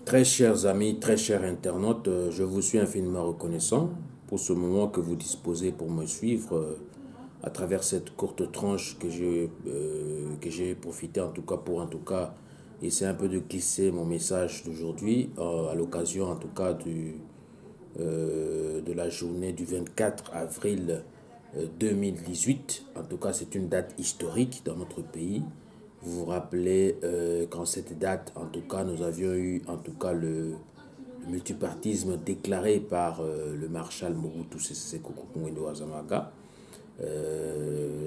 Très chers amis, très chers internautes, je vous suis infiniment reconnaissant pour ce moment que vous disposez pour me suivre à travers cette courte tranche que j'ai profité en tout cas pour essayer un peu de glisser mon message d'aujourd'hui à l'occasion en tout cas de la journée du 24 avril 2018. En tout cas, c'est une date historique dans notre pays. Vous vous rappelez qu'en cette date, en tout cas, nous avions eu en tout cas le multipartisme déclaré par le maréchal Mobutu Sese Seko Ngwendo Azamaga,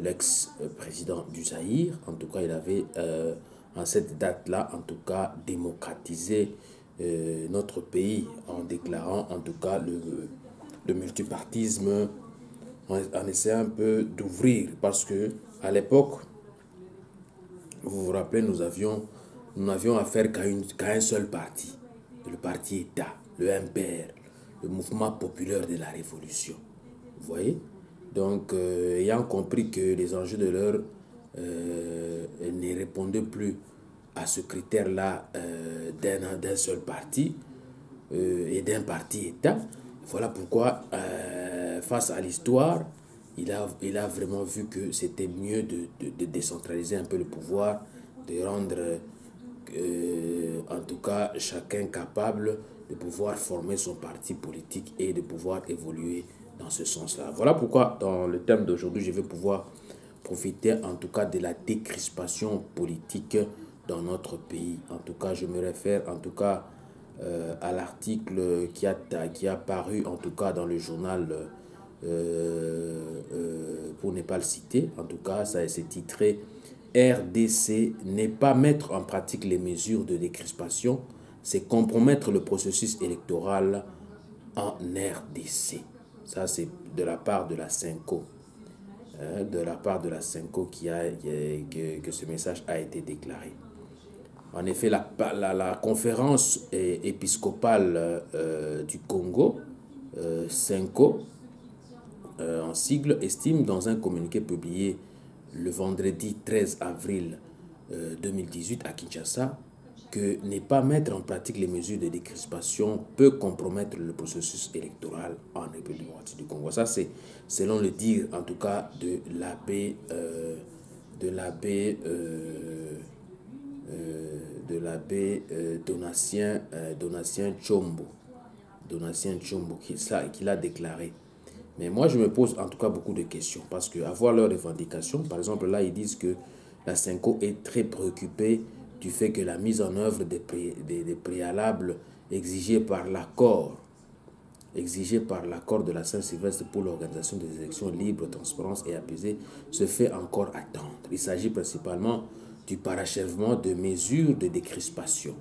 l'ex-président du Zaïre. En tout cas, il avait en cette date-là, en tout cas, démocratisé notre pays en déclarant en tout cas le multipartisme, en essayant un peu d'ouvrir, parce que à l'époque, vous vous rappelez, nous n'avions affaire qu'à un seul parti, le parti État, le MPR, le Mouvement populaire de la Révolution. Vous voyez? Donc, ayant compris que les enjeux de l'heure ne répondaient plus à ce critère-là d'un seul parti et d'un parti État, voilà pourquoi, face à l'histoire, il a vraiment vu que c'était mieux de décentraliser un peu le pouvoir, de rendre en tout cas chacun capable de pouvoir former son parti politique et de pouvoir évoluer dans ce sens-là. Voilà pourquoi dans le thème d'aujourd'hui, je vais pouvoir profiter en tout cas de la décrispation politique dans notre pays. En tout cas, je me réfère en tout cas à l'article qui a paru en tout cas dans le journal pour ne pas le citer. En tout cas, ça s'est titré RDC n'est pas mettre en pratique les mesures de décrispation, c'est compromettre le processus électoral en RDC. Ça, c'est de la part de la Senco. De la part de la Senco que ce message a été déclaré. En effet, la conférence épiscopale du Congo, Senco, en sigle, estime dans un communiqué publié le vendredi 13 avril 2018 à Kinshasa que ne pas mettre en pratique les mesures de décrispation peut compromettre le processus électoral en République démocratique du Congo. Ça, c'est selon le dire en tout cas de l'abbé Donatien Tchombo. Donatien Tchombo qui l'a déclaré. Mais moi, je me pose en tout cas beaucoup de questions parce qu'à voir leurs revendications, par exemple, là, ils disent que la Senco est très préoccupée du fait que la mise en œuvre des préalables exigés par l'accord de la Saint-Sylvestre pour l'organisation des élections libres, transparentes et apaisées se fait encore attendre. Il s'agit principalement du parachèvement de mesures de décrispation.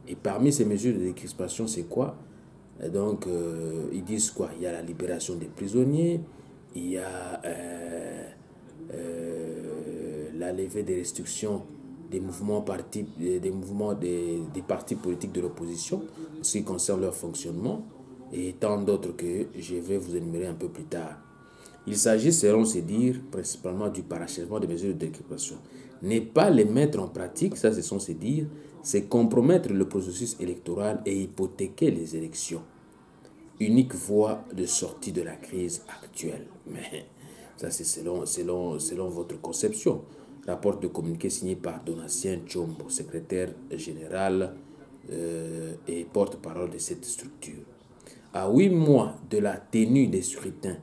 Et parmi ces mesures de décrispation, c'est quoi? Et donc, ils disent quoi? Il y a la libération des prisonniers, il y a la levée des restrictions des des partis politiques de l'opposition, en ce qui concerne leur fonctionnement, et tant d'autres que je vais vous énumérer un peu plus tard. Il s'agit, selon ces dires, principalement du parachèvement des mesures de décrispation. Ne pas les mettre en pratique, ça ce sont ces dires, c'est compromettre le processus électoral et hypothéquer les élections. Unique voie de sortie de la crise actuelle. Mais ça, c'est selon votre conception. Rapport de communiqué signé par Donatien Tchombo, secrétaire général et porte-parole de cette structure. À 8 mois de la tenue des scrutins,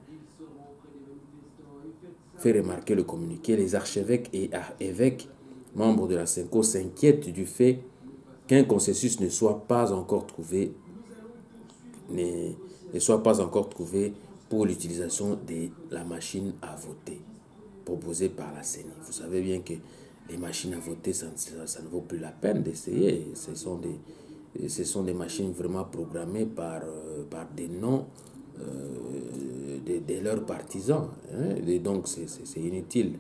fait remarquer le communiqué, les archevêques et évêques, membres de la Senco, s'inquiètent du fait qu'un consensus ne soit pas encore trouvé pour l'utilisation de la machine à voter proposée par la CENI. Vous savez bien que les machines à voter, ça ne vaut plus la peine d'essayer. Ce sont des machines vraiment programmées par des noms de leurs partisans. Hein? Et donc, c'est inutile.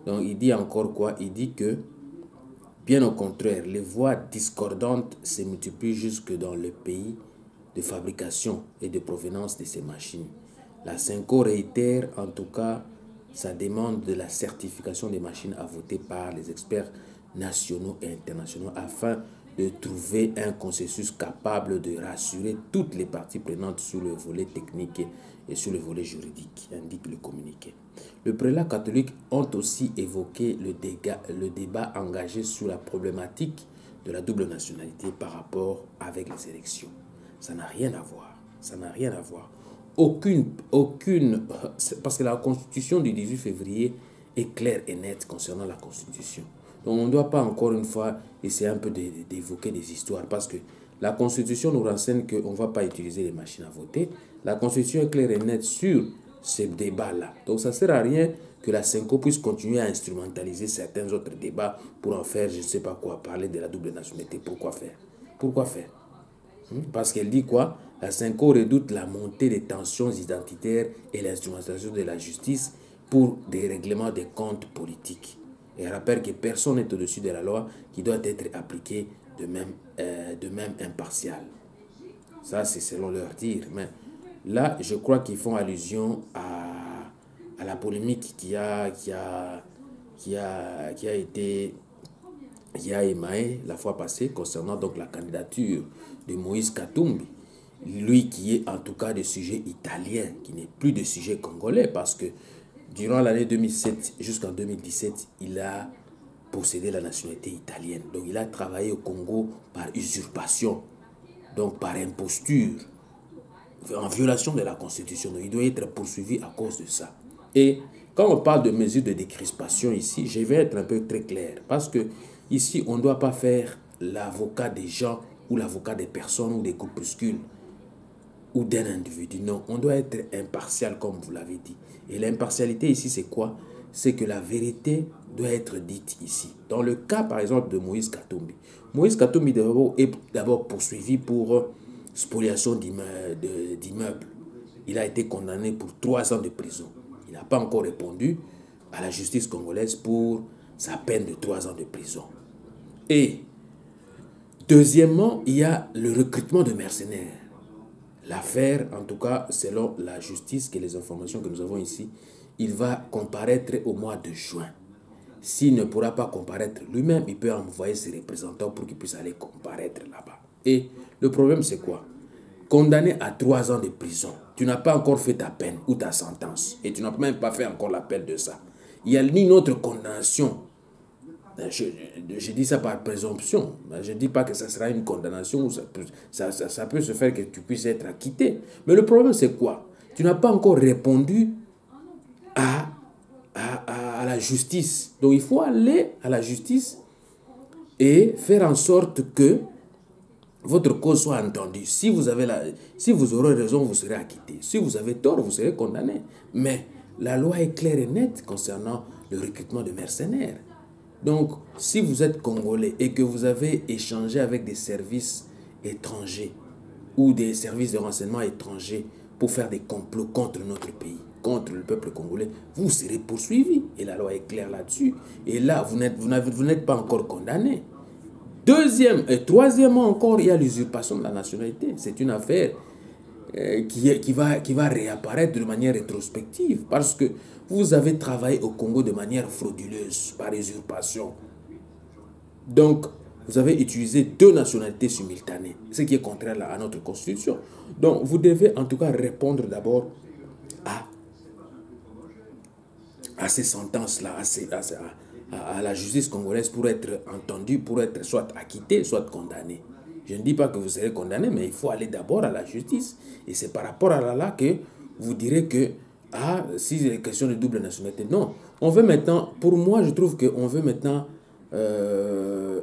Donc, il dit encore quoi? Il dit que, bien au contraire, les voix discordantes se multiplient jusque dans le pays de fabrication et de provenance de ces machines. La Senco réitère en tout cas sa demande de la certification des machines à voter par les experts nationaux et internationaux afin de trouver un consensus capable de rassurer toutes les parties prenantes sur le volet technique et sur le volet juridique, indique le communiqué. Le prélat catholique ont aussi évoqué le débat engagé sur la problématique de la double nationalité par rapport avec les élections. Ça n'a rien à voir. Ça n'a rien à voir. Parce que la constitution du 18 février est claire et nette concernant la constitution. Donc on ne doit pas encore une fois essayer un peu d'évoquer des histoires parce que la constitution nous renseigne qu'on ne va pas utiliser les machines à voter. La constitution est claire et nette sur ce débat-là. Donc ça ne sert à rien que la CENCO puisse continuer à instrumentaliser certains autres débats pour en faire, je ne sais pas quoi, parler de la double nationalité. Pourquoi faire? Pourquoi faire? Parce qu'elle dit quoi? La CENCO redoute la montée des tensions identitaires et l'instrumentalisation de la justice pour des règlements des comptes politiques. Et rappelle que personne n'est au-dessus de la loi qui doit être appliquée de même impartial. Ça, c'est selon leur dire. Mais là, je crois qu'ils font allusion à la polémique qui a émaillé la fois passée concernant donc la candidature de Moïse Katumbi. Lui qui est en tout cas de sujet italien, qui n'est plus de sujet congolais, parce que durant l'année 2007 jusqu'en 2017, il a possédé la nationalité italienne. Donc il a travaillé au Congo par usurpation, donc par imposture, en violation de la Constitution. Donc il doit être poursuivi à cause de ça. Et quand on parle de mesures de décrispation ici, je vais être un peu très clair, parce que ici, on ne doit pas faire l'avocat des gens ou l'avocat des personnes ou des groupuscules ou d'un individu. Non, on doit être impartial comme vous l'avez dit. Et l'impartialité ici, c'est quoi? C'est que la vérité doit être dite ici. Dans le cas, par exemple, de Moïse Katumbi. Moïse Katumbi est d'abord poursuivi pour spoliation d'immeubles. Il a été condamné pour 3 ans de prison. Il n'a pas encore répondu à la justice congolaise pour sa peine de 3 ans de prison. Et deuxièmement, il y a le recrutement de mercenaires. L'affaire, en tout cas, selon la justice et les informations que nous avons ici, il va comparaître au mois de juin. S'il ne pourra pas comparaître lui-même, il peut envoyer ses représentants pour qu'ils puissent aller comparaître là-bas. Et le problème, c'est quoi? Condamné à 3 ans de prison, tu n'as pas encore fait ta peine ou ta sentence, et tu n'as même pas fait encore l'appel de ça. Il n'y a ni une autre condamnation. Je dis ça par présomption. Je ne dis pas que ça sera une condamnation. Ça peut se faire que tu puisses être acquitté. Mais le problème, c'est quoi? Tu n'as pas encore répondu à la justice. Donc, il faut aller à la justice et faire en sorte que votre cause soit entendue. Si vous aurez raison, vous serez acquitté. Si vous avez tort, vous serez condamné. Mais la loi est claire et nette concernant le recrutement de mercenaires. Donc, si vous êtes Congolais et que vous avez échangé avec des services étrangers ou des services de renseignement étrangers pour faire des complots contre notre pays, contre le peuple congolais, vous serez poursuivi. Et la loi est claire là-dessus. Et là, vous n'êtes pas encore condamné. Troisièmement encore, il y a l'usurpation de la nationalité. C'est une affaire qui va réapparaître de manière rétrospective parce que vous avez travaillé au Congo de manière frauduleuse, par usurpation. Donc, vous avez utilisé 2 nationalités simultanées, ce qui est contraire à notre constitution. Donc, vous devez en tout cas répondre d'abord à ces sentences-là, à la justice congolaise pour être entendu, pour être soit acquitté, soit condamné. Je ne dis pas que vous serez condamné, mais il faut aller d'abord à la justice. Et c'est par rapport à là que vous direz que, si c'est une question de double nationalité, non. On veut maintenant, pour moi, je trouve qu'on veut maintenant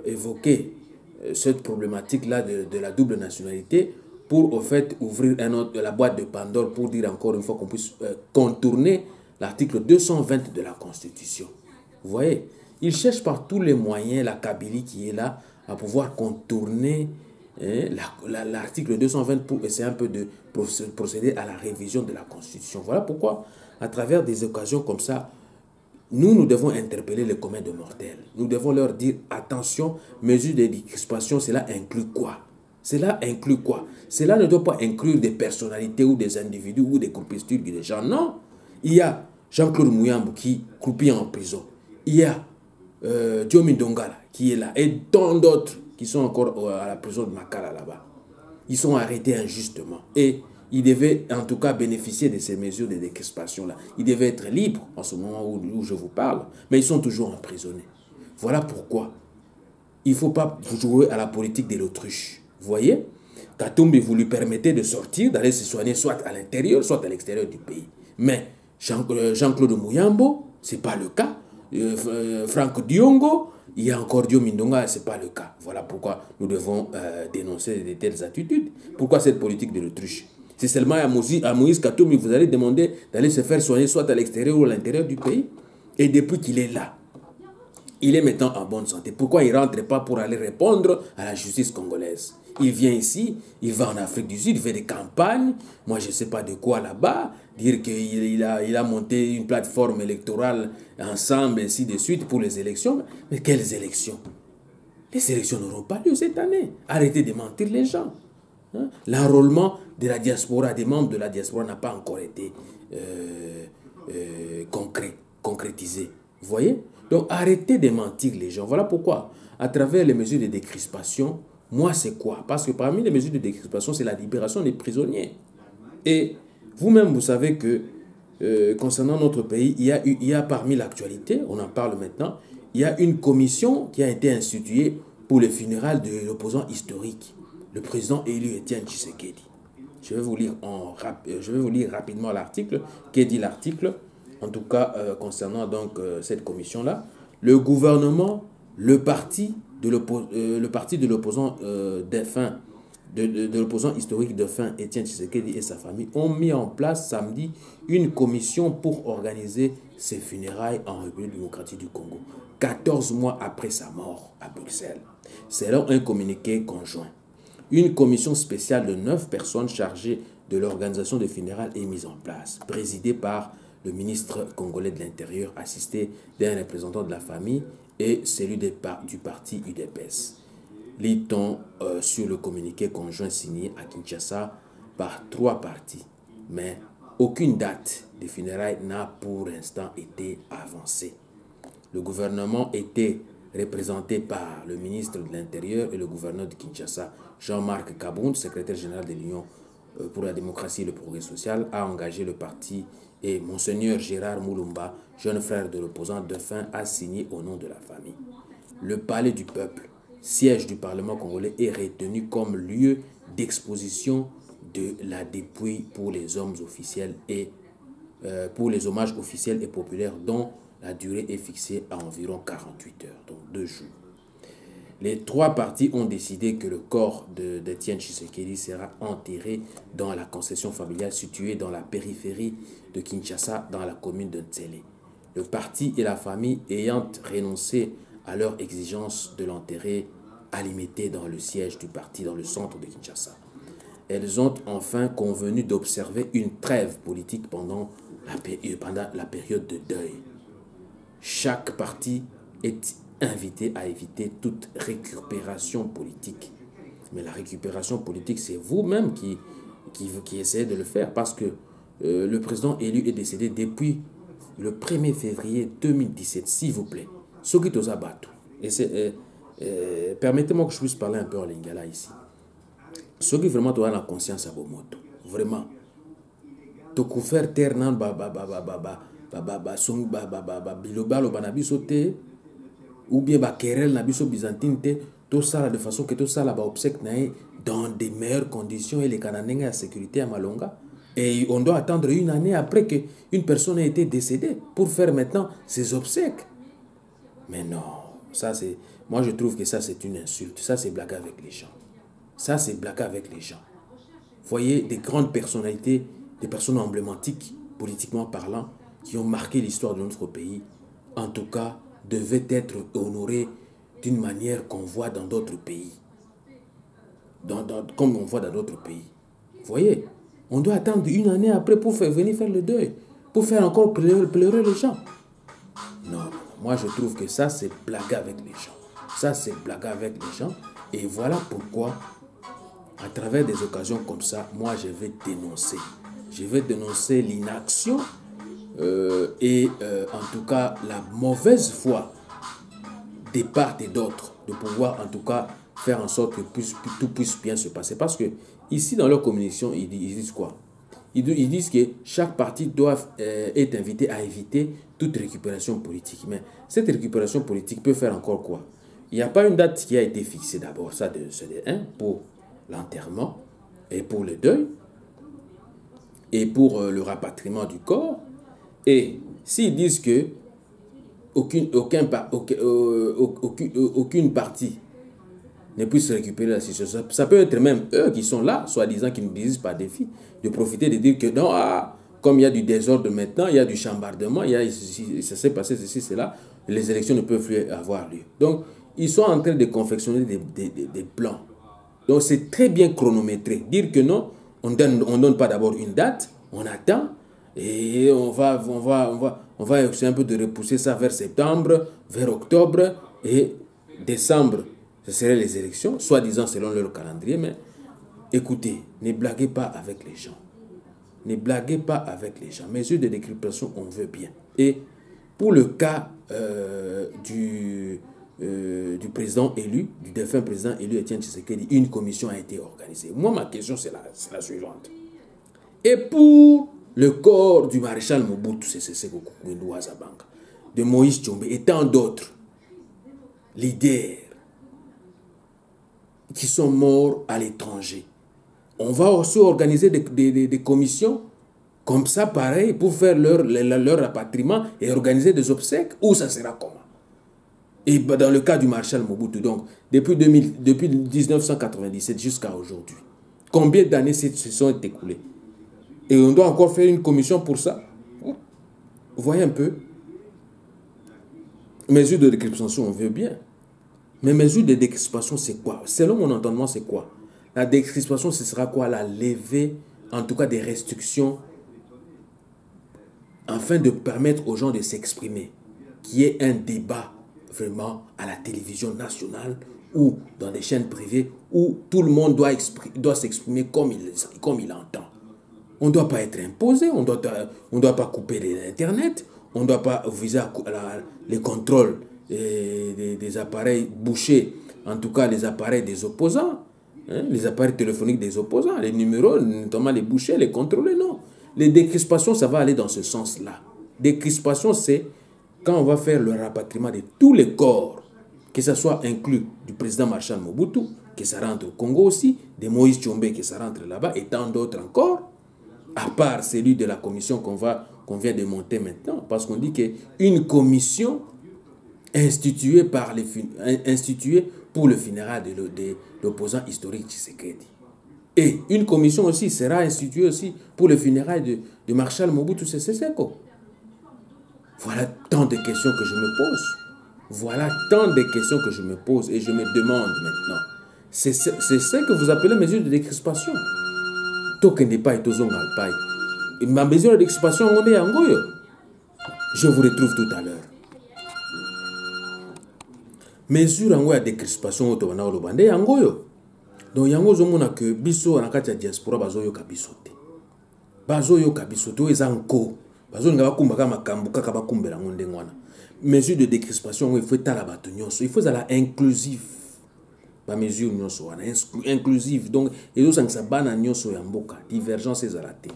évoquer cette problématique-là de la double nationalité pour, au fait, ouvrir la boîte de Pandore pour dire encore une fois qu'on puisse contourner l'article 220 de la Constitution. Vous voyez, ils cherchent par tous les moyens, la Kabylie qui est là, à pouvoir contourner l'article 220 pour essayer un peu de procéder à la révision de la Constitution. Voilà pourquoi, à travers des occasions comme ça, nous devons interpeller les communs de mortels. Nous devons leur dire, attention, mesure de décrispation, cela inclut quoi? Cela inclut quoi? Cela ne doit pas inclure des personnalités ou des individus ou des groupuscules des gens. Non. Il y a Jean-Claude Mouyambou qui croupit en prison. Il y a Diomi Dongala qui est là et tant d'autres qui sont encore à la prison de Makala là-bas. Ils sont arrêtés injustement. Et ils devaient en tout cas bénéficier de ces mesures de décrispation-là. Ils devaient être libres en ce moment où je vous parle, mais ils sont toujours emprisonnés. Voilà pourquoi il ne faut pas jouer à la politique de l'autruche. Vous voyez, Katumbi, vous lui permettez de sortir, d'aller se soigner soit à l'intérieur, soit à l'extérieur du pays. Mais Jean-Claude Mouyambo, ce n'est pas le cas. Franck Diongo, il y a encore Dio Mindonga, ce n'est pas le cas. Voilà pourquoi nous devons dénoncer de telles attitudes. Pourquoi cette politique de l'autruche? C'est seulement à Moïse Katumbi, vous allez demander d'aller se faire soigner soit à l'extérieur ou à l'intérieur du pays. Et depuis qu'il est là, il est maintenant en bonne santé. Pourquoi il ne rentre pas pour aller répondre à la justice congolaise? Il vient ici, il va en Afrique du Sud, il fait des campagnes, moi je ne sais pas de quoi là-bas, dire qu'il a monté une plateforme électorale ensemble, ainsi de suite, pour les élections. Mais quelles élections? Les élections n'auront pas lieu cette année. Arrêtez de mentir les gens. Hein? L'enrôlement de la diaspora, des membres de la diaspora n'a pas encore été concrétisé. Vous voyez? Donc arrêtez de mentir les gens. Voilà pourquoi, à travers les mesures de décrispation, moi c'est quoi? Parce que parmi les mesures de décrispation, c'est la libération des prisonniers. Et vous-même, vous savez que concernant notre pays, il y a parmi l'actualité, on en parle maintenant, il y a une commission qui a été instituée pour les funérailles de l'opposant historique, le président élu Étienne Tshisekedi. Je vais vous lire rapidement l'article. Qu'est dit l'article? En tout cas, concernant donc cette commission-là, le gouvernement, le parti de l'opposant défunt, de l'opposant historique défunt Étienne Tshisekedi et sa famille ont mis en place samedi une commission pour organiser ses funérailles en République démocratique du Congo, 14 mois après sa mort à Bruxelles. Selon un communiqué conjoint, une commission spéciale de 9 personnes chargées de l'organisation des funérailles est mise en place, présidée par le ministre congolais de l'Intérieur, assisté d'un représentant de la famille et celui du parti UDPS. Lit-on sur le communiqué conjoint signé à Kinshasa par 3 partis. Mais aucune date des funérailles n'a pour l'instant été avancée. Le gouvernement était représenté par le ministre de l'Intérieur et le gouverneur de Kinshasa, Jean-Marc Kabound, secrétaire général de l'Union pour la démocratie et le progrès social, a engagé le parti et Monseigneur Gérard Moulumba, jeune frère de l'opposant défunt, a signé au nom de la famille. Le palais du peuple, siège du Parlement congolais, est retenu comme lieu d'exposition de la dépouille pour les hommes officiels et pour les hommages officiels et populaires dont la durée est fixée à environ 48 heures, donc 2 jours. Les 3 partis ont décidé que le corps d'Étienne Tshisekedi sera enterré dans la concession familiale située dans la périphérie de Kinshasa, dans la commune de Ntsele. Le parti et la famille ayant renoncé à leur exigence de l'enterrer à limiter dans le siège du parti dans le centre de Kinshasa. Elles ont enfin convenu d'observer une trêve politique pendant la période de deuil. Chaque parti est invité à éviter toute récupération politique. Mais la récupération politique, c'est vous-même qui essayez de le faire parce que le président élu est décédé depuis le 1er février 2017, s'il vous plaît. Soki Tozabatu. Et permettez-moi que je puisse parler un peu en lingala ici. Soki vraiment tu as la conscience à Bomoto. Vraiment. Tu peux faire terre nan biloba lo banabiso te ou bien ba querelle na biso byzantine te tout ça de façon que tout ça là ba obsèque naé dans des meilleures conditions et les Canadiens à sécurité à Malonga. Et on doit attendre une année après qu'une personne ait été décédée pour faire maintenant ses obsèques. Mais non, ça c'est... Moi je trouve que ça c'est une insulte. Ça c'est blaguer avec les gens. Ça c'est blaguer avec les gens. Voyez, des grandes personnalités, des personnes emblématiques, politiquement parlant, qui ont marqué l'histoire de notre pays, en tout cas, devaient être honorées d'une manière qu'on voit dans d'autres pays. Comme on voit dans d'autres pays. Vous voyez, on doit attendre une année après pour venir faire le deuil, pour faire encore pleurer les gens. Non, moi je trouve que ça c'est blaguer avec les gens. Ça c'est blaguer avec les gens. Et voilà pourquoi, à travers des occasions comme ça, moi je vais dénoncer. Je vais dénoncer l'inaction et en tout cas la mauvaise foi des part et d'autres de pouvoir en tout cas faire en sorte que tout puisse bien se passer. Parce que ici, dans leur communication, ils disent quoi? Ils disent que chaque parti doit être invité à éviter toute récupération politique. Mais cette récupération politique peut faire encore quoi? Il n'y a pas une date qui a été fixée d'abord, ça c'est de 1, pour l'enterrement et pour le deuil et pour le rapatriement du corps. Et s'ils disent que aucune partie ne puisse récupérer la situation, ça peut être même eux qui sont là, soi-disant, qui ne disent pas des filles, de profiter de dire que non, comme il y a du désordre maintenant, il y a du chambardement, ça s'est passé ceci, cela, les élections ne peuvent plus avoir lieu. Donc, ils sont en train de confectionner des plans. Donc, c'est très bien chronométré. Dire que non, on donne pas d'abord une date, on attend, et on va essayer un peu de repousser ça vers septembre, vers octobre, et décembre, ce seraient les élections, soi-disant selon leur calendrier, mais écoutez, ne blaguez pas avec les gens. Ne blaguez pas avec les gens. Mesures de décryptation, on veut bien. Et pour le cas du président élu, du défunt président élu Etienne Tshisekedi, une commission a été organisée. Moi, ma question, c'est la suivante. Et pour le corps du maréchal Mobutu Sese Seko Kukubendu Zabanga, de Moïse Tshombe et tant d'autres leaders qui sont morts à l'étranger, on va aussi organiser des commissions comme ça, pareil, pour faire leur rapatriement et organiser des obsèques, ou ça sera comment? Et dans le cas du maréchal Mobutu, donc, depuis 1997 jusqu'à aujourd'hui, combien d'années se sont écoulées? Et on doit encore faire une commission pour ça? Vous voyez un peu? Mesures de décrispation, on veut bien. Mais mesures de décrispation, c'est quoi? Selon mon entendement, c'est quoi? La décrispation, ce sera quoi? La levée, en tout cas des restrictions, afin de permettre aux gens de s'exprimer. Qu'il y ait un débat vraiment à la télévision nationale ou dans des chaînes privées où tout le monde doit s'exprimer comme il entend. On ne doit pas être imposé, on ne doit pas couper l'Internet, on ne doit pas viser les contrôles des appareils bouchés, en tout cas les appareils des opposants, hein, les appareils téléphoniques des opposants, les numéros, notamment les boucher, les contrôler, non. Les décrispations, ça va aller dans ce sens-là. Décrispation, c'est quand on va faire le rapatriement de tous les corps, que ce soit inclus du président Marshal Mobutu, que ça rentre au Congo aussi, de Moïse Tshombe, que ça rentre là-bas, et tant d'autres encore, à part celui de la commission qu'on vient de monter maintenant, parce qu'on dit qu'une commission instituée pour le funérail de l'opposant historique Tshisekedi. Et une commission aussi sera instituée aussi pour le funérail de Marshal Mobutu Sese Seko. Voilà tant de questions que je me pose. Voilà tant de questions que je me pose et je me demande maintenant. C'est ce que vous appelez mesure de décrispation. Token n'est pas et tozonga pas. Ma mesure de décrispation, on est en goyo. Je vous retrouve tout à l'heure. Mesure en goyo de décrispation, on est en goyo. Donc, yango zomona que biso anakati ya diaspora bazoyo kabisote. Bazoyo kabisote o ezanko. Bazo nga bakumbaka makambu kaka bakumbela ngonde ngwana. Mesure de décrispation il faut tala bato nyonso, il faut la inclusif. Ba mesure nyonso wana inclusive. Donc ezo sangisa bana nyonso ya mboka, divergence ezalate.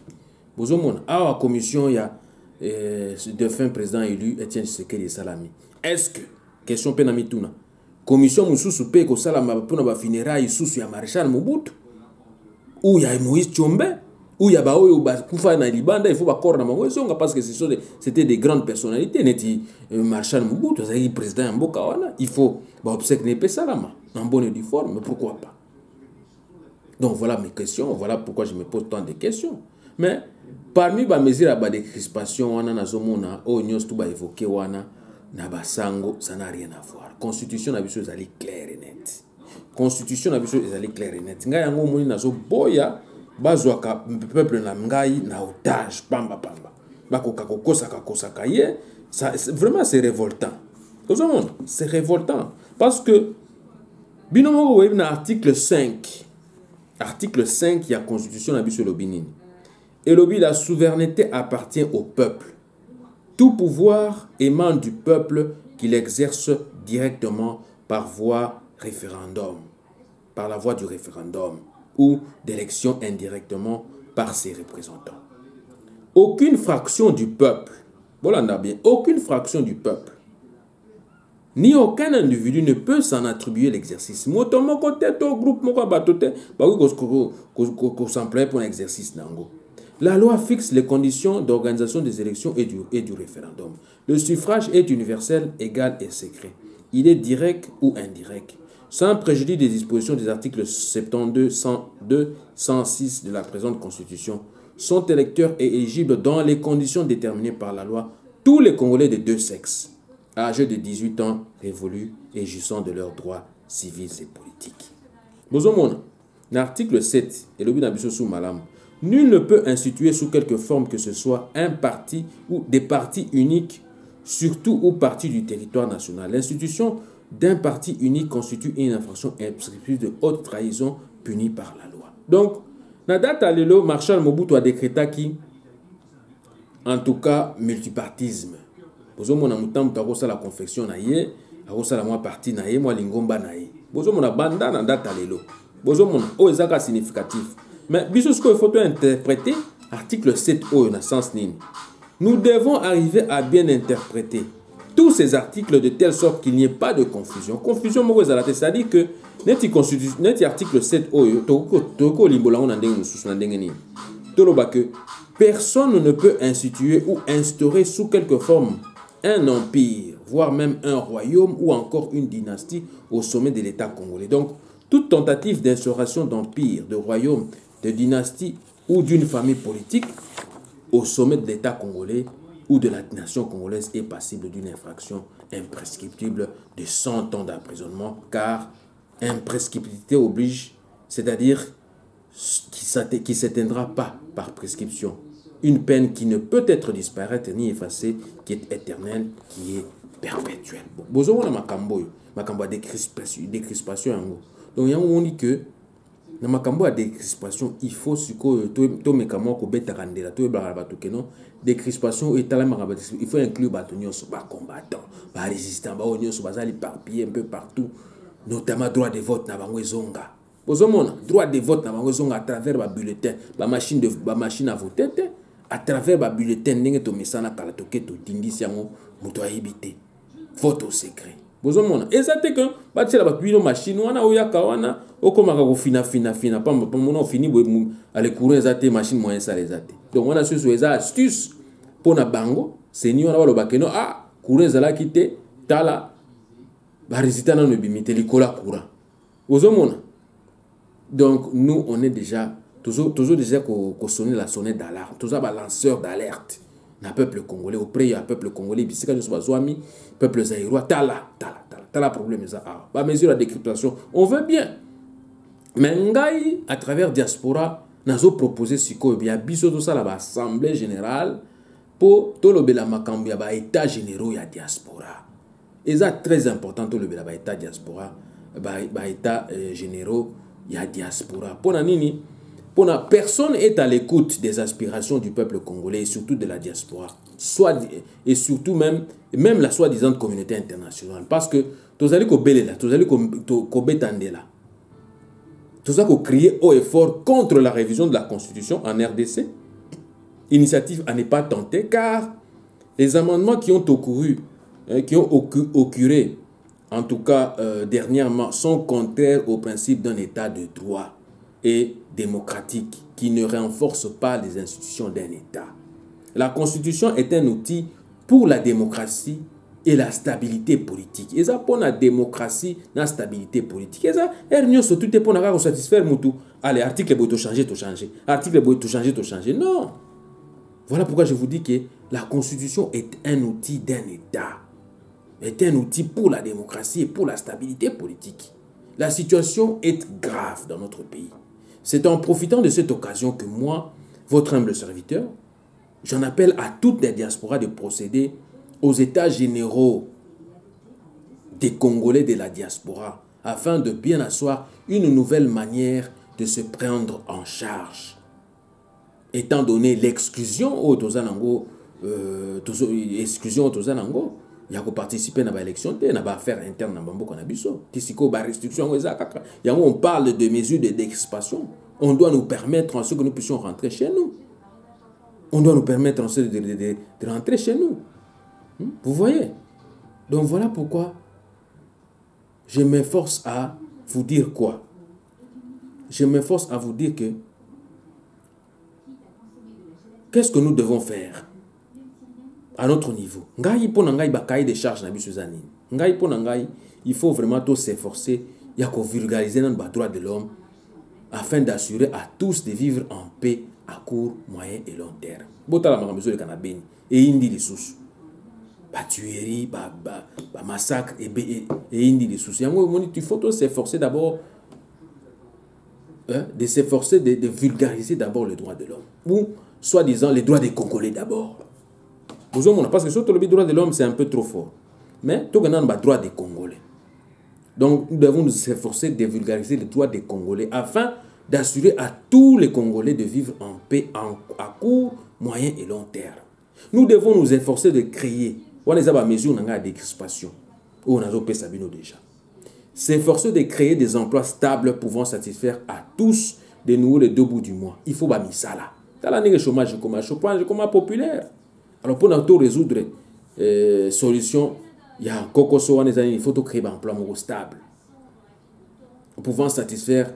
Bozomona awa commission ya défunt président élu Etienne Tshisekedi Salami. Est-ce que question penamituna commission mususu pe ko salama pona ba funérailles susu ya maréchal Mobutu ou ya Moïse Tshombe ou ya ba oyo ba kufa na libanda, il faut ba corps na mango songa parce que c'était des grandes personnalités neti maréchal Mobutu c'est président ya mboka wana, il faut ba obsèque ne pe salama en bonne et due forme, mais pourquoi pas? Donc voilà mes questions, voilà pourquoi je me pose tant de questions. Mais parmi ba mesures ba décrispation wana nazomona o nyos tu ba évoquer wana Nabasango, ça n'a rien à voir. Constitution n'a besoin d'aller clair et net. Constitution n'a besoin d'aller clair et net. Ngai yango moni nazo boya bazwaka peuple na ngai na otage pamba. Bakoka kokosa ye, ça vraiment c'est révoltant. C'est révoltant parce que binomo web na article 5. Article 5 il y a constitution na biso lobinini. Et lobby la souveraineté appartient au peuple. Tout pouvoir émane du peuple qu'il exerce directement par voie référendum. par la voie du référendum ou d'élection indirectement par ses représentants. Aucune fraction du peuple, voilà bien, aucune fraction du peuple, ni aucun individu ne peut s'en attribuer l'exercice. Motomo côté to groupe moko batote ba ko s'emploie pour un exercice nango. La loi fixe les conditions d'organisation des élections et du référendum. Le suffrage est universel, égal et secret. Il est direct ou indirect, sans préjudice des dispositions des articles 72, 102, 106 de la présente Constitution. Sont électeurs et éligibles dans les conditions déterminées par la loi tous les Congolais de deux sexes, âgés de 18 ans révolus et jouissant de leurs droits civils et politiques. Bozomona, l'article 7, et le but sous malam, nul ne peut instituer sous quelque forme que ce soit un parti ou des partis uniques, surtout ou partie du territoire national. L'institution d'un parti unique constitue une infraction prescriptive de haute trahison punie par la loi. Donc, na date à l'élo, Marshal Mobutu a décrété qui, en tout cas, multipartisme. Bozo mona mutambu takosa la confection na ye, akosa la moi parti na ye, moi lingomba na ye. Bozo mona banda na date à l'élo. Bozo mona o ezaka significatif. Mais biso ce qu'il faut interpréter, article 7 o na sens nini. Nous devons arriver à bien interpréter tous ces articles de telle sorte qu'il n'y ait pas de confusion. Confusion moko ezalate, c'est-à-dire que neti article 7 oyo toko limbola on ndenge mususu na ndenge nini. Toloba que personne ne peut instituer ou instaurer sous quelque forme un empire, voire même un royaume ou encore une dynastie au sommet de l'État congolais. Donc, toute tentative d'instauration d'empire, de royaume, de dynastie ou d'une famille politique au sommet de l'État congolais ou de la nation congolaise est passible d'une infraction imprescriptible de 100 ans d'emprisonnement, car imprescriptibilité oblige, c'est-à-dire qui ne s'éteindra pas par prescription. Une peine qui ne peut être disparaître ni effacée, qui est éternelle, qui est perpétuelle. Bozo wana makambo décrispation yango. Donc yango on dit que na makambo ya décrispation, il faut siko to mekamo ko beta kandela to ba bato keno décrispation etala makamba, il faut inclure bato nyonso ba combattants, ba résistants, ba nyonso bazali éparpillés un peu partout, notamment droit de vote na bango ezonga. Bozo mona droit de vote na bango ezonga à travers ba bulletin, ba machine à voter, à travers ba bulletin ndenge to mesana kala to keto tindisi yango muto ayibite. Vote au secret. Bozo mona ezate que ba tshela ba bino machine wana oyaka wana okomaka ko fina pa mona fini bo ale courant ezate machine moyen ça ezate. Donc on a ce eza astuce pour na bango seni wana balo bakeno courant ezala kite tala ba résultat na no bimite likola courant. Bozo mona. Donc nous on est déjà toujours déjà qu'on sonne la sonnette d'alarme, toujours ba lanceur d'alerte. Na peuple congolais auprès à peuple congolais bisika nous bazwami peuple zaïrois tala problème ça ba mesure de décryptation on veut bien mais ngai à travers diaspora nazo proposer siko bien biso to sala ba assemblée générale pour tolobela makambo ya ba état généraux ya diaspora et ça très important tolobela ba état diaspora ba état généraux ya diaspora pona nini. Personne est à l'écoute des aspirations du peuple congolais et surtout de la diaspora, et surtout même la soi-disant communauté internationale. Parce que tous allez là, tous allez là, tous allez crier haut et fort contre la révision de la Constitution en RDC. Initiative à ne pas tenter, car les amendements qui ont occuré, en tout cas dernièrement, sont contraires au principe d'un État de droit et démocratique qui ne renforce pas les institutions d'un État. La Constitution est un outil pour la démocratie et la stabilité politique. Et ça pour la démocratie, la stabilité politique. Et ça, tout est pour satisfaire Moutou. Allez, article pour changer, tout changer. Article pour changer, tout changer. Non. Voilà pourquoi je vous dis que la Constitution est un outil d'un État. Est un outil pour la démocratie et pour la stabilité politique. La situation est grave dans notre pays. C'est en profitant de cette occasion que moi, votre humble serviteur, j'en appelle à toutes les diasporas de procéder aux états généraux des Congolais de la diaspora afin de bien asseoir une nouvelle manière de se prendre en charge. Étant donné l'exclusion au Tozanango, Il y a participer à l'élection, il y a affaire interne dans Bambo Kanabiso. Restriction, on parle de mesures d'expansion. On doit nous permettre en ce que nous puissions rentrer chez nous. On doit nous permettre en ce de rentrer chez nous. Vous voyez? Donc voilà pourquoi je m'efforce à vous dire quoi? Je m'efforce à vous dire que qu'est-ce que nous devons faire à notre niveau? Des charges, il faut vraiment tous s'efforcer et vulgariser notre droit de l'homme afin d'assurer à tous de vivre en paix à court, moyen et long terme. Et indi les sous. Tuerie, massacre et indi les sous. Il faut tous s'efforcer d'abord de s'efforcer de vulgariser d'abord le droit de l'homme. Ou soi-disant les droits des Congolais d'abord. Parce que surtout le droit de l'homme c'est un peu trop fort. Mais tout le monde a le droit des Congolais. Donc nous devons nous efforcer de vulgariser les droits des Congolais afin d'assurer à tous les Congolais de vivre en paix à court, moyen et long terme. Nous devons nous efforcer de créer, on les a des mesures d'expansion, on a déjà. S'efforcer de créer des emplois stables pouvant satisfaire à tous de nouveau les 2 bouts du mois. Il faut bami ça là. Dans l'année le chômage populaire. Alors pour nous résoudre solution, il y a Coco il faut créer un emploi stable pouvant satisfaire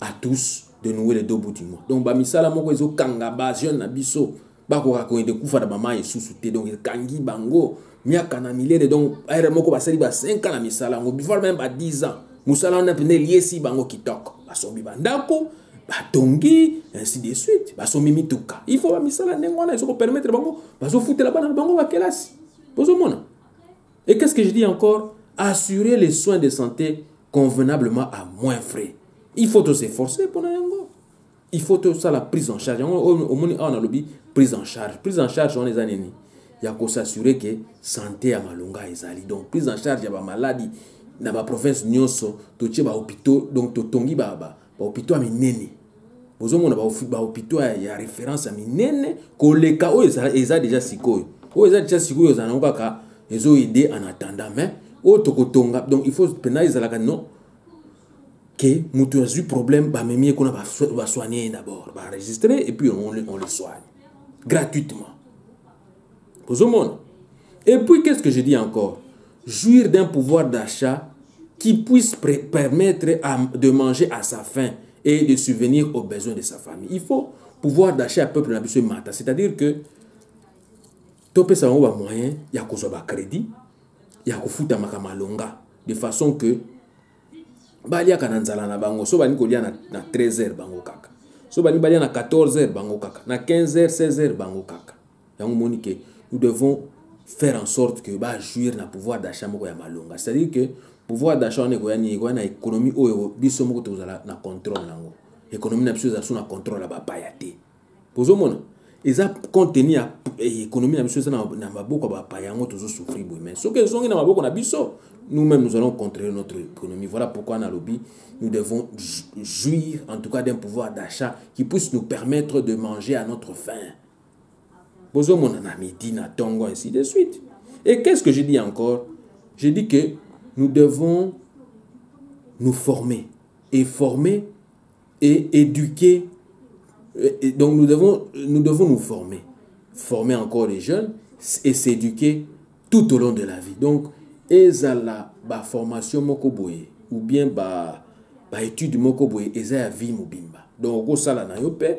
à tous de nouveau les 2 bouts du mois. Donc bami ça là moko ezo kanga ba jeune na biso ba ko de kufa da mama et sous-souté donc kangi bango miaka na milele donc aire moko basali ba 5 ans na misala ngo before même ba 10 ans musala on a pene liesi bango kitoko basobi bandako batongi ainsi de suite basomi mituka il faut ba misala ndengwana eso ko permettre bango baso foutre la bana bango ba kelasi bozo mona. Et qu'est-ce que je dis encore? Assurer les soins de santé convenablement à moins frais. Il faut tous s'efforcer pour n'avoir. Il faut tout ça la prise en charge. On a lobby prise en charge. Prise en charge on les années. Il y a qu'à s'assurer que santé à malunga ezali. Donc prise en charge il y a ba maladie dans la province nyonso to tche ba hôpitaux donc to tongi ba hôpitaux à minene. Bozo mona ba hôpitaux il y a référence à minene koleka o eza déjà sikoyo. O eza déjà sikoyo za ngaka ezo aider en attendant mais o tokotonga donc il faut pénaliser la non que mutu a eu problème ba memi qu'on va soigner d'abord ba enregistrer et puis on le soigne gratuitement. Et puis qu'est-ce que je dis encore? Jouir d'un pouvoir d'achat qui puisse permettre de manger à sa faim et de subvenir aux besoins de sa famille. Il faut pouvoir d'achat à peuple n'abusé mata, c'est-à-dire que topé ça va moyen, il y a qu'on crédit, il y a qu'on fout à makalonga de façon que balia kananzala na bango so bani kolia na 13h bango kaka. So bani balia na 14h bango kaka, na 15h 16h bango kaka. Yango monique, nous devons faire en sorte que ba jouir na pouvoir d'achat moko ya malonga. C'est-à-dire que pouvoir d'achat on est na économie o biso moko tozala na contrôle nango. Économie na biso za sous na contrôle la ba payate. Pozo mona eza contenu ya économie na biso na maboko ba payango tozo souffrir boy mais so que zongi na maboko na biso nous-mêmes nous allons contrôler notre économie. Voilà pourquoi dans le lobby nous devons jouir en tout cas d'un pouvoir d'achat qui puisse nous permettre de manger à notre faim. Bozo mon midi na tongo ainsi de suite. Et qu'est-ce que je dis encore? Je dis que nous devons nous former et former et éduquer. Et donc nous devons nous former encore les jeunes et s'éduquer tout au long de la vie. Donc ezala ba formation moko boye ou bien ba étude moko boye eza vie mobimba. Donc ko sala na yo pe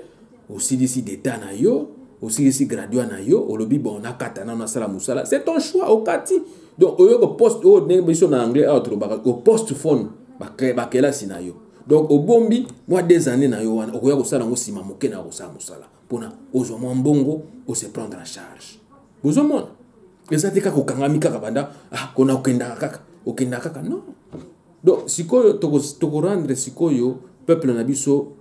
aussi d'ici d'état na yo aussi d'ici graduat na yo au lobby bon na katana na sala musala c'est ton choix au kati. Donc au poste au négociation en anglais au poste phone ba kela sinayo. Donc au bombi moi des années na yo wana okoya ko sala ngo sima moke na ko sala musala pona ozo mbongo o se prendre en charge. Bozo mona ezate kaka okangami kaka banda kona okenda kaka non. Donc sikoyo toko rendre sikoyo peuple na biso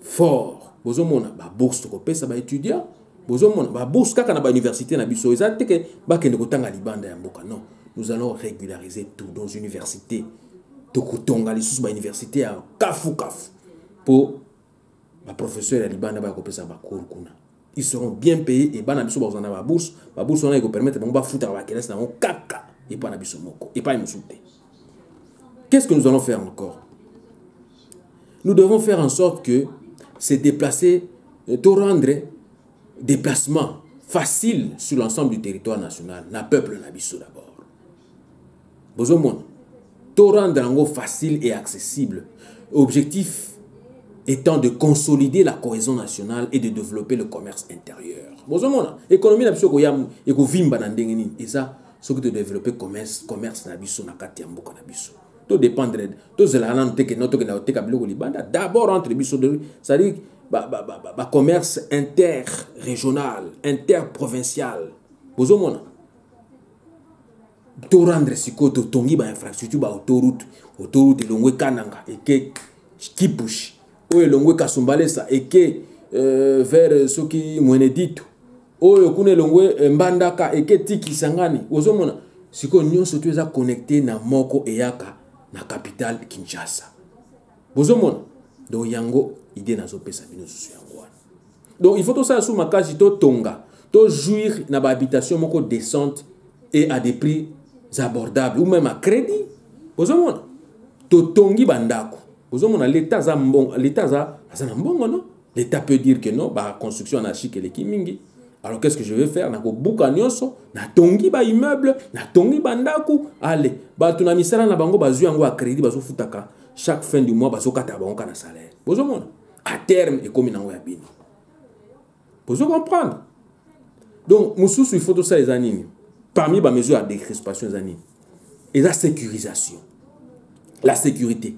fort. Bozo mona ba bourse toko pesa ba étudiant bozo mona ba bourse kaka na ba université na biso ezate ke ba kende kotanga libanda ya mboka non. Nous allons régulariser tout dans université. Tokotonga les sous ba université à kafu pour ba professeur ya libanda ba ko pesa ba cours kuna. Ils seront bien payés et bana biso bazana ba bourse on a permettre bon ba foutre ba kelasi na kaka et pas Nabisomoko, et pas Moussouté. Qu'est-ce que nous allons faire encore? Nous devons faire en sorte que se déplacer, de rendre déplacement facile sur l'ensemble du territoire national, na peuple Nabiso d'abord. Bozomon, de rendre facile et accessible. Objectif étant de consolider la cohésion nationale et de développer le commerce intérieur. Bozomon, économie Nabiso koyam et ko vimba na ndengeni et ça, ce que de développer commerce Nabiso na kati mboka Nabiso. Tout dépendre tout cela d'abord entre biso c'est-à-dire commerce interrégional, interprovincial. Bozomona to rendre siko to tongi ba infrastructure ba autoroute longwe kananga eke kipush o longwe kasumbalesa eke vers soki mwenedito o kune longwe mbandaka eke tiki sangani. Bozomona siko nyonso to eza connecté na moko eyaka na capitale Kinshasa. Bozomona do yango idée na zopesa bino susu yango wana. Donc il faut tout ça sous makasi to tonga to jouir na ba habitation moko décente et à des prix abordables ou même à crédit. Bozomona to tongi bandako. Bozomona l'état za mbongo, l'état za na mbongo non. L'état peut dire que non, ba construction na chic et mingi. Alors qu'est-ce que je vais faire? Nako buka nyonso, na tongi ba immeuble, na tongi bandaku, allez, ba tuna misala na bango bazu yango a crédit bazo futaka chaque fin du mois bazo kata bango na salaire. Bozo mona, à terme et comme nango ya bino. Bozo comprendre. Donc mususu il faut tout ça les anines. Parmi ba mesures à décrispation les anines. Et la sécurisation. La sécurité.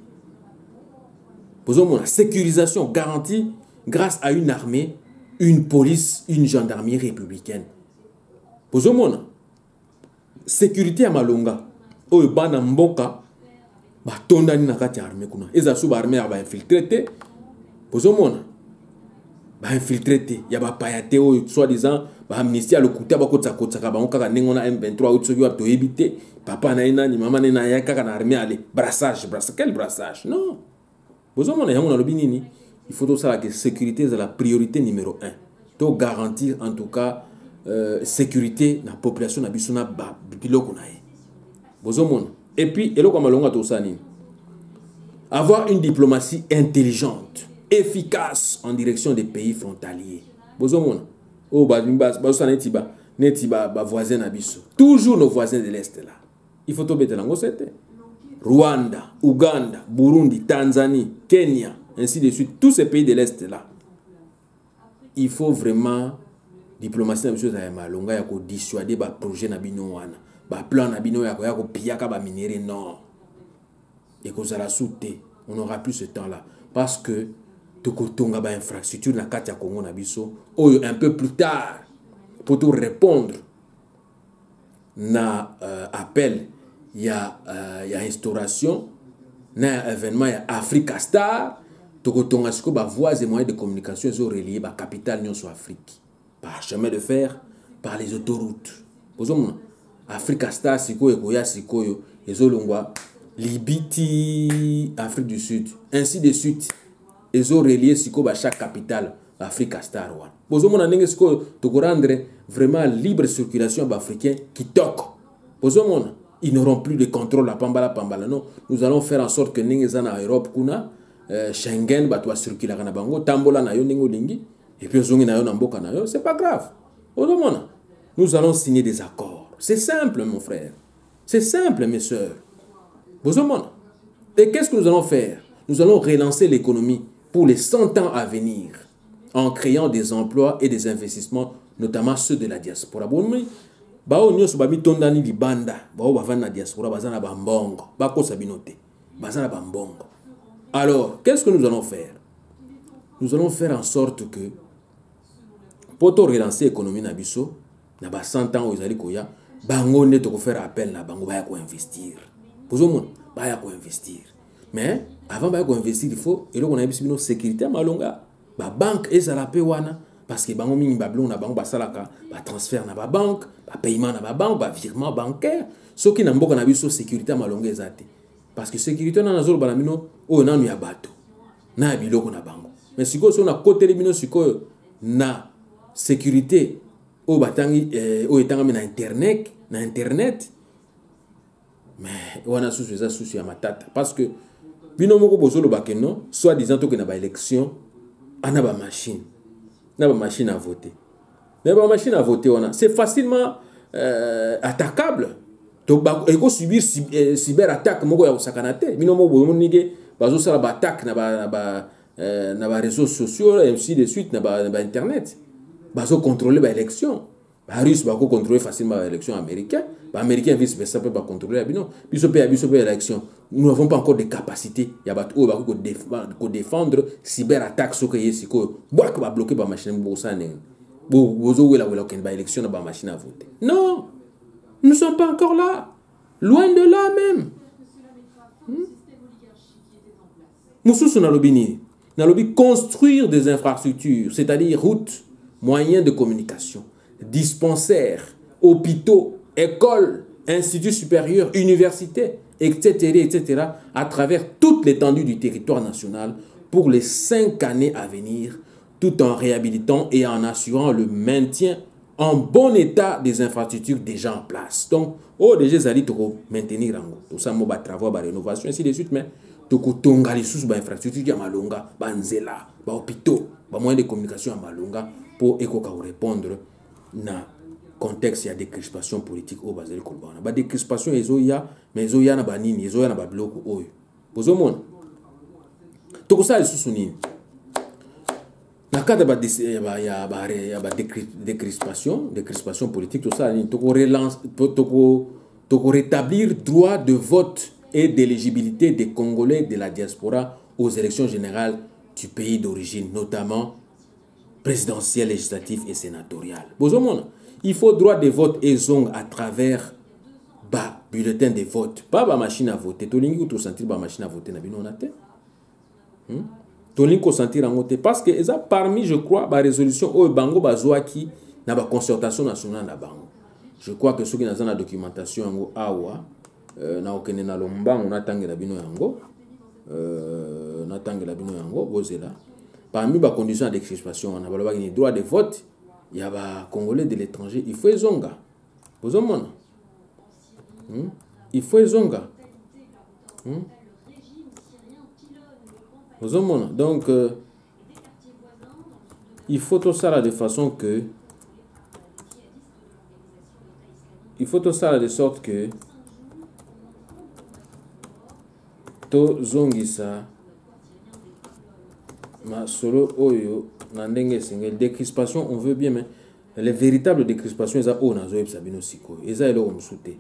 Bozo mona, sécurisation garantie grâce à une armée, une police, une gendarmerie républicaine. Bozomona, sécurité à Malonga, o bana mboka, ba tondani na kati armée kuna. Eza sou ba armée ba infiltré. Bozomona, ba infiltré, ya ba payate o soi-disant ba amnistie le kuta ba kotsa ba onka nengona M23 o tsoki wa to éviter. Papa na ina ni mama na ya kaka na armée aller brassage, quel brassage? Non. Bozomona yango na lobinini. Il faut tout ça que sécurité est la priorité numéro 1. Donc garantir en tout cas sécurité na population na bisona ba biloko na ye. Bozomona. Et puis eloko malonga to sani. Avoir une diplomatie intelligente, efficace en direction des pays frontaliers. Bozomona. Oh ba netiba ba voisins na biso. Toujours nos voisins de l'est là. Il faut to betelango c'était. Rwanda, Ouganda, Burundi, Tanzanie, Kenya, ainsi de suite, tous ces pays de l'Est là. Il faut vraiment diplomatie na biso za malonga ya ko dissuader ba projet na bino wana, ba plan na bino ya ko piaka ba minéraux non. Et ko zala souté, on n'aura plus ce temps là parce que to ko tonga ba infrastructure na kati ya Congo na biso, un peu plus tard pour tout répondre na appel il y a instauration na événement il y a Africa Star tokotonga siko ba voies et moyens de communication ils ont relié ba capitale nyonso Afrique par chemin de fer, par les autoroutes. Bozomona Africa Star siko ekoya sikoyo ezolongwa Libiti Afrique du Sud ainsi de suite ils ont relié siko ba chaque capitale Africa Star one. Bozomona ndenge siko toko rendre vraiment libre circulation ba africain qui toque. Bozomona ils n'auront plus de contrôle à Pambala. Non, nous allons faire en sorte que nous en Europe, Schengen, va circuler à Bango, Tambola, Lingi, et puis c'est pas grave. Nous allons signer des accords. C'est simple, mon frère. C'est simple, mes soeurs. Et qu'est-ce que nous allons faire? Nous allons relancer l'économie pour les 100 ans à venir, en créant des emplois et des investissements, notamment ceux de la diaspora. Bao nyonso ba mitondani libanda bao bavana diaspora bazana bambongo bako sabinote bazana bambongo. Alors qu'est-ce que nous allons faire? Nous allons faire en sorte que pour relancer l'économie na biso na ba 100 ans aux ali koya bango ne to faire appel na bango ba ya ko investir. Pozomon ba ya ko investir. Mais avant ba ya ko investir il faut eloko na biso bino sécurité malonga ba banque ezala pe wana. Parce que bango mingi bablon na bango basalaka ba transfert na ba banque, ba paiement na ba banque, ba virement bancaire, ce qui na mboka na biso sécurité malonga ezate. Parce que sécurité na nazolo bana bino o nanu ya bato. Na biloko na bango. Mais siko so na côté bino siko na sécurité o batangi o etanga na internet Mais on a sous ça sous ya matata parce que bino moko bozolo bakeno soit disant que na ba élection ana ba machine à voter. Mais ba machine à voter on a c'est facilement attaquable. Donc il faut subir cyber attaque moko ya sakanate bino moko bonige bazo sala ba attaque na ba réseaux sociaux ainsi de suite na ba internet. Bazo contrôler ba élection. Les Russes vont contrôler facilement l'élection américaine. Les Américains vice-versa peuvent contrôler la bilan. L'élection. Nous n'avons pas encore de capacité. Il y a des défendre cyberattaque ce que est boire que va bloquer la machine pour ça. L'élection la machine à voter. Non, nous ne sommes pas encore là. Loin de là même. Nous sommes dans le lobby construire des infrastructures, c'est-à-dire routes, moyens de communication, dispensaires, hôpitaux, écoles, instituts supérieurs, universités, etc., à travers toute l'étendue du territoire national pour les 5 années à venir, tout en réhabilitant et en assurant le maintien en bon état des infrastructures déjà en place. Donc, déjà, ça dit maintenir en tout ça, il y a des travaux, des rénovations, ainsi de suite, mais tonga les sous infrastructures ya malonga banzela ba hôpitaux ba moyens de communication à malonga pour répondre na contexte ya décrispation politique au bazeli kolbana ba décrispation ezoya mais ezoya na banini ezoya na ba bloc oyo bozomona toko ça sous nini na cadre ba décrispation politique tout ça toko relance toko rétablir droit de vote et d'éligibilité des Congolais de la diaspora aux élections générales du pays d'origine, notamment présidentielles, législatives et sénatoriales. Il faut droit de vote et zong à travers bas bulletin de vote, pas ba machine à voter. Tolingi ko sentir ba machine à voter na bino na te. Tolingi ko sentir en voter parce que ça parmi je crois ba résolution o bango bazwaki na ba concertation nationale na bango. Je crois que ceux qui dans la documentation ngo awa na okene na lombango na tangela bino yango bozela parmi ba conditions d'expression on a balobaki ni droit de vote il y a ba congolais de l'étranger il faut ezonga bozomona il faut ezonga bozomona donc il faut tout ça de façon que il faut tout ça de sorte que to zongisa ma solo oyo na ndenge single décrispation on veut bien mais les véritables décrispations eza o na zo yebisa bino sikoyo eza eloko mosusu te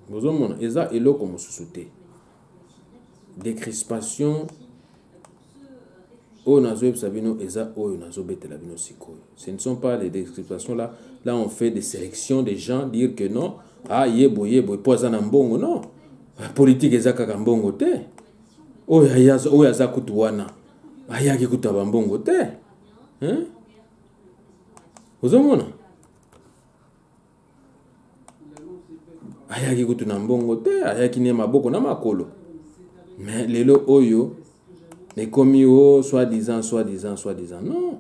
bozomona eza eloko mosusu te décrispation o na zo yebisa bino eza oyo na zo betela bino sikoyo ce ne sont pas les décrispations là on fait des sélections des gens dire que non yebo poza na mbongo non politique ezaka kambongo te oyo aza kutu wana ayaki kutu bambongo te ozomona ayaki kutu na mbongo te ayaki ne maboko na makolo mais lelo oyo nekomi soi-disant non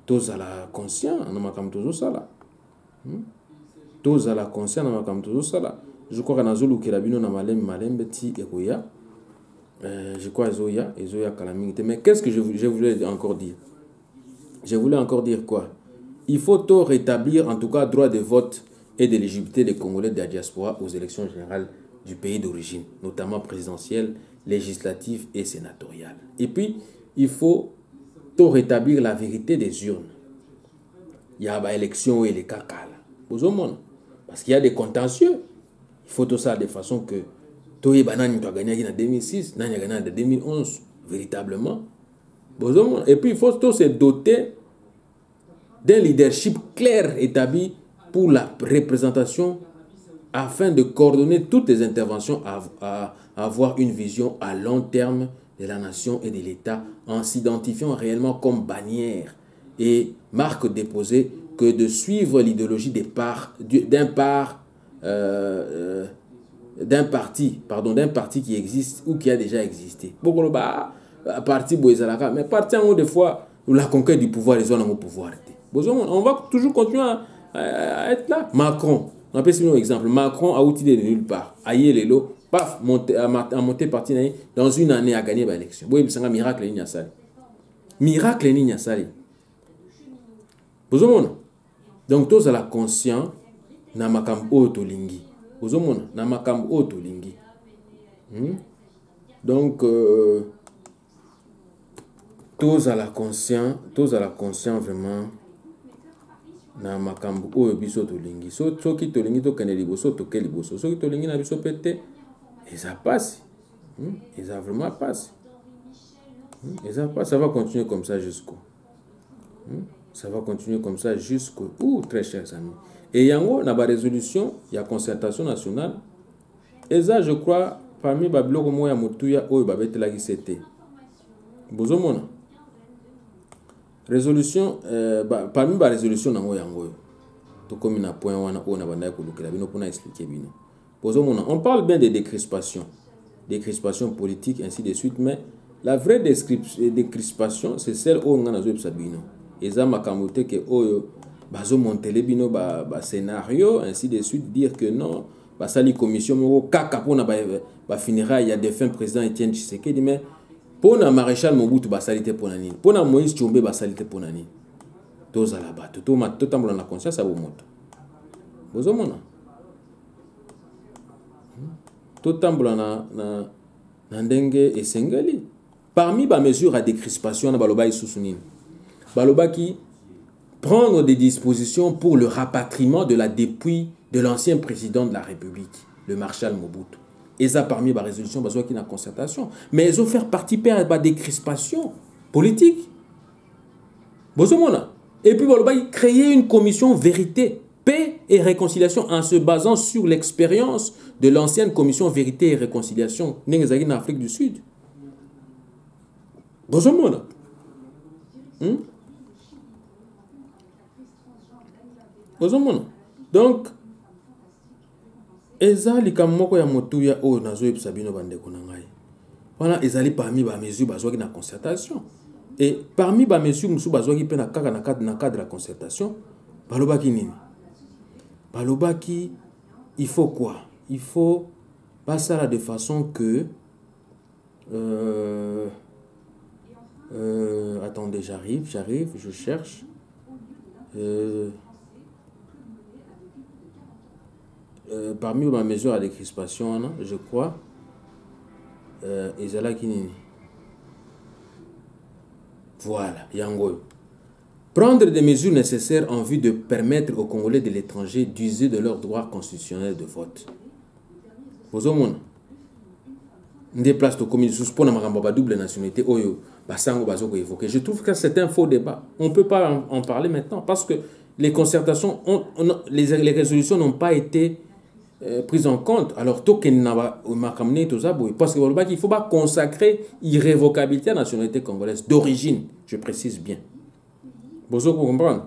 tozala conscient na makambo tozosala tozala conscient na makambo tozosala. Je crois que dans le bino na malembe ti ekoya je crois ezoya calamité mais qu'est-ce que je voulais encore dire quoi il faut tout rétablir en tout cas droit de vote et d'éligibilité des Congolais de la diaspora aux élections générales du pays d'origine notamment présidentielles, législatives et sénatoriales et puis il faut tout rétablir la vérité des urnes il y a ba élection et les kakala parce qu'il y a des contentieux. Il faut tout ça de façon que Toye Banani doit gagner en 2006, Nani a gagné en 2011, véritablement. Et puis il faut tout se doter d'un leadership clair établi pour la représentation afin de coordonner toutes les interventions à avoir une vision à long terme de la nation et de l'État en s'identifiant réellement comme bannière et marque déposée que de suivre l'idéologie d'un parti qui existe ou qui a déjà existé. Parti Boezalaka, mais parti en haut des fois où la conquête du pouvoir, les zones au pouvoir. On va toujours continuer à être là. Macron, On appelle ça un exemple. Macron a outil de nulle part. Aïe les lots, paf, a monté parti dans une année à gagner l'élection. Oui, c'est un miracle ni sali. Miracle ni sali. Vous avez donc tous à la conscient na makambo otolingi. Vous avez na makambo otolingi. Donc tous à la conscient vraiment na makambo oyo biso tolingi. Soki tolingi to kene liboso to ke liboso. Soki tolingi na biso pete et ça passe. Et ça vraiment passe. Et ça passe, ça va continuer comme ça jusqu'au. Ça va continuer comme ça jusqu'au. Très chers amis. Et yango na ba résolution, il y a concertation nationale. Et ça je crois parmi ba biloko moya mutuya oyo ba betela ki c'était. Bozomona. Résolution parmi ba résolution nango yango. To comme na point wana o na banda ko lukela bino pona expliquer bino. Bozomona, on parle bien de décrispation politiques ainsi de suite, mais la vraie décrispation c'est celle où on a zo sabino. Eza makamote ke oyo bazo montele bino ba scénario ainsi de suite, dire que non ba sali commission moko kaka pona ba finira il y a des fins président Etienne Tshisekedi, mais pona maréchal Mobutu ba salite pona nini, pona Moïse Tshombe ba salite pona nini. Toza la bato to tambola na conscience abo moto bozo mona to tambola na ndenge esengeli. Parmi ba mesures à décrispation na baloba isusunini baloba qui prendre des dispositions pour le rapatriement de la dépouille de l'ancien président de la République, le maréchal Mobutu. Et ça parmi la résolution, besoin qu'il y ait une concertation. Mais ils ont fait participer à des crispations politiques. Et puis, ils créer une commission vérité, paix et réconciliation en se basant sur l'expérience de l'ancienne commission vérité et réconciliation en Afrique du Sud. Donc, ezali kamoko ya motuya o nazo ebsabino bandeko na ngai. Voilà, ezali parmi ba mesures bazwaki na concertation. Et parmi ba mesures musu bazwaki pe na kaka na cadre de la concertation, balobaki nini? Balobaki il faut quoi? Il faut passer de façon que attendez, j'arrive, je cherche. Parmi ma mesure à décrispation, je crois, Ezala Kinini. Voilà, Yango. Prendre des mesures nécessaires en vue de permettre aux Congolais de l'étranger d'user de leurs droits constitutionnels de vote. Bozomona. Déplace to commune sous pour la double nationalité. Oyo, basango bazoko évoqué. Je trouve que c'est un faux débat. On ne peut pas en parler maintenant parce que les concertations, les résolutions n'ont pas été prise en compte. Alors, parce qu'il faut pas consacrer irrévocabilité à la nationalité congolaise d'origine, je précise bien. Vous comprenez?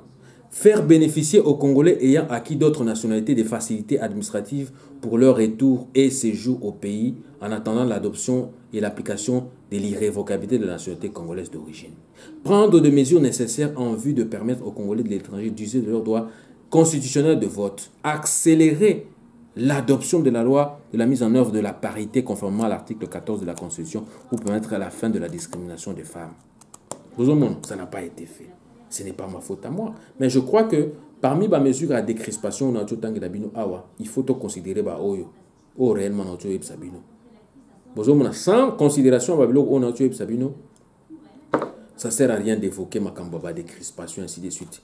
Faire bénéficier aux Congolais ayant acquis d'autres nationalités des facilités administratives pour leur retour et séjour au pays en attendant l'adoption et l'application de l'irrévocabilité de la nationalité congolaise d'origine. Prendre des mesures nécessaires en vue de permettre aux Congolais de l'étranger d'user de leurs droits constitutionnels de vote. Accélérer l'adoption de la loi de la mise en œuvre de la parité conformément à l'article 14 de la Constitution pour permettre la fin de la discrimination des femmes. Ça n'a pas été fait. Ce n'est pas ma faute à moi. Mais je crois que parmi les mesures à décrispation, il faut considérer réellement sans considération, ça ne sert à rien d'évoquer ma décrispation, ainsi de suite.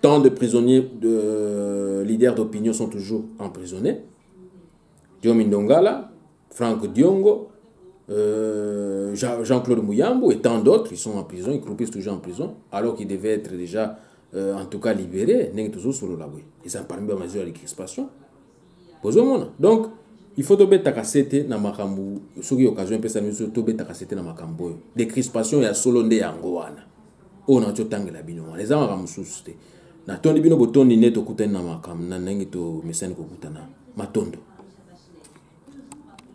Tant de prisonniers, de leaders d'opinion sont toujours emprisonnés. Diomi Ndongala, Franck Diongo, Jean-Claude Mouyambo et tant d'autres, ils sont en prison, ils croupissent toujours en prison, alors qu'ils devaient être déjà, en tout cas, libérés. Ils sont parmi les mesures de crispation. Donc, il faut tomber takasete na makambu, ce qui est occasion de faire tomber takasete na makambu. Des crispations, il y a solo nde yangoana. On a tout la bino. Les gens ont souci. Na tondi bino botondi neto kutana na makam na nengi to mesani ko kutana. Matondo.